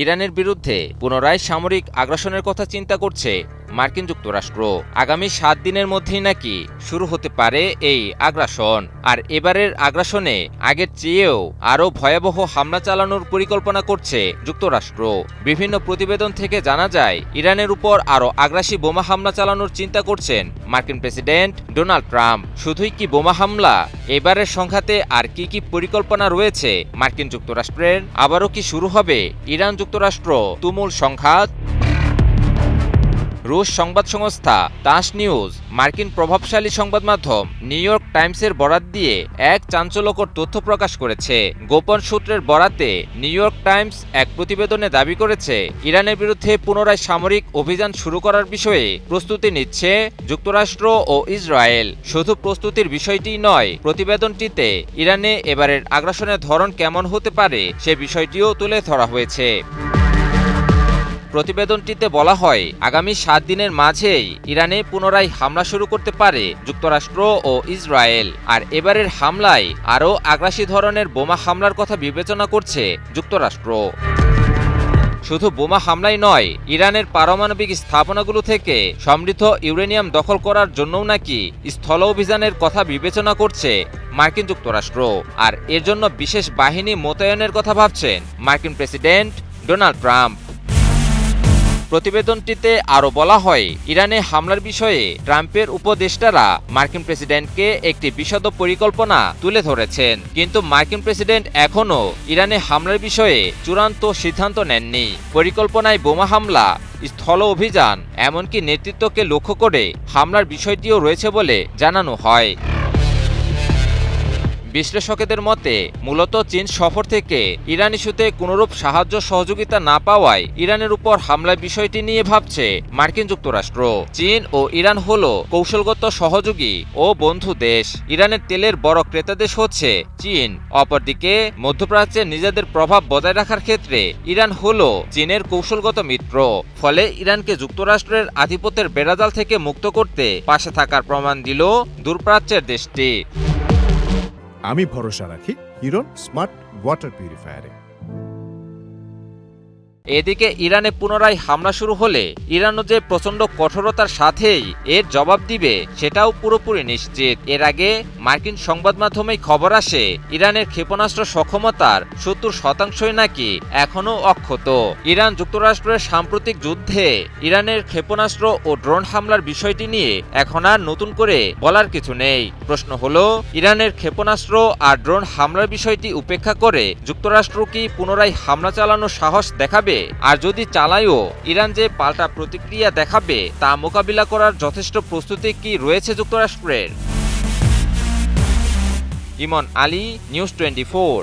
ইরানের বিরুদ্ধে পুনরায় সামরিক আগ্রাসনের কথা চিন্তা করছে মার্কিন যুক্তরাষ্ট্র। আগামী ৭ দিনের মধ্যেই নাকি শুরু হতে পারে এই আগ্রাসন। আর এবারের আগ্রাসনে আগের চেয়েও আরও ভয়াবহ হামলা চালানোর পরিকল্পনা করছে যুক্তরাষ্ট্র। বিভিন্ন প্রতিবেদন থেকে জানা যায় ইরানের উপর আরও আগ্রাসী বোমা হামলা চালানোর চিন্তা করছেন মার্কিন প্রেসিডেন্ট ডোনাল্ড ট্রাম্প। শুধুই কি বোমা হামলা, এবারের সংঘাতে আর কি কি পরিকল্পনা রয়েছে মার্কিন যুক্তরাষ্ট্রের? আবারও কি শুরু হবে ইরান যুক্তরাষ্ট্র তুমুল সংঘাত? রুশ সংবাদ সংস্থা তাস নিউজ মার্কিন প্রভাবশালী সংবাদ মাধ্যম নিউ ইয়র্ক টাইমসের বরাত দিয়ে এক চাঞ্চল্যকর তথ্য প্রকাশ করেছে। গোপন সূত্রের বরাতে নিউ ইয়র্ক টাইমস এক প্রতিবেদনে দাবি করেছে ইরানের বিরুদ্ধে পুনরায় সামরিক অভিযান শুরু করার বিষয়ে প্রস্তুতি নিচ্ছে যুক্তরাষ্ট্র ও ইসরায়েল। শুধু প্রস্তুতির বিষয়টিই নয়, প্রতিবেদনটিতে ইরানে এবারের আগ্রাসনের ধরন কেমন হতে পারে সে বিষয়টিও তুলে ধরা হয়েছে। প্রতিবেদনটিতে বলা হয়, আগামী ৭ দিনের মাঝেই ইরানে পুনরায় হামলা শুরু করতে পারে যুক্তরাষ্ট্র ও ইসরায়েল। আর এবারের হামলায় আরও আগ্রাসী ধরনের বোমা হামলার কথা বিবেচনা করছে যুক্তরাষ্ট্র। শুধু বোমা হামলাই নয়, ইরানের পারমাণবিক স্থাপনাগুলো থেকে সমৃদ্ধ ইউরেনিয়াম দখল করার জন্যও নাকি স্থল অভিযানের কথা বিবেচনা করছে মার্কিন যুক্তরাষ্ট্র। আর এর জন্য বিশেষ বাহিনী মোতায়েনের কথা ভাবছেন মার্কিন প্রেসিডেন্ট ডোনাল্ড ট্রাম্প। প্রতিবেদনটিতে আরও বলা হয়, ইরানে হামলার বিষয়ে ট্রাম্পের উপদেষ্টারা মার্কিন প্রেসিডেন্টকে একটি বিশদ পরিকল্পনা তুলে ধরেছেন, কিন্তু মার্কিন প্রেসিডেন্ট এখনও ইরানে হামলার বিষয়ে চূড়ান্ত সিদ্ধান্ত নেননি। পরিকল্পনায় বোমা হামলা, স্থল অভিযান, এমনকি নেতৃত্বকে লক্ষ্য করে হামলার বিষয়টিও রয়েছে বলে জানানো হয়। বিশ্লেষকদের মতে মূলত চীন সফর থেকে ইরান ইস্যুতে কোনরূপ সাহায্য সহযোগিতা না পাওয়ায় ইরানের উপর হামলার বিষয়টি নিয়ে ভাবছে মার্কিন যুক্তরাষ্ট্র। চীন ও ইরান হল কৌশলগত সহযোগী ও বন্ধু দেশ। ইরানের তেলের বড় ক্রেতা দেশ হচ্ছে চীন। অপরদিকে মধ্যপ্রাচ্যে নিজেদের প্রভাব বজায় রাখার ক্ষেত্রে ইরান হল চীনের কৌশলগত মিত্র। ফলে ইরানকে যুক্তরাষ্ট্রের আধিপত্যের বেড়াজাল থেকে মুক্ত করতে পাশে থাকার প্রমাণ দিল দূরপ্রাচ্যের দেশটি। আমি ভরসা রাখি হিরন স্মার্ট ওয়াটার পিউরিফায়ারে। এদিকে ইরানে পুনরায় হামলা শুরু হলে ইরানও যে প্রচণ্ড কঠোরতার সাথেই এর জবাব দিবে সেটাও পুরোপুরি নিশ্চিত। এর আগে মার্কিন সংবাদ মাধ্যমেই খবর আসে ইরানের ক্ষেপণাস্ত্র সক্ষমতার ৭০% নাকি এখনও অক্ষত। ইরান যুক্তরাষ্ট্রের সাম্প্রতিক যুদ্ধে ইরানের ক্ষেপণাস্ত্র ও ড্রোন হামলার বিষয়টি নিয়ে এখন আর নতুন করে বলার কিছু নেই। প্রশ্ন হলো, ইরানের ক্ষেপণাস্ত্র আর ড্রোন হামলার বিষয়টি উপেক্ষা করে যুক্তরাষ্ট্র কি পুনরায় হামলা চালানোর সাহস দেখাবে? আর যদি চালায়ও, ইরান যে পাল্টা প্রতিক্রিয়া দেখাবে তা মোকাবিলা করার যথেষ্ট প্রস্তুতি কি রয়েছে যুক্তরাষ্ট্রের? ইমন আলী, নিউজ 24।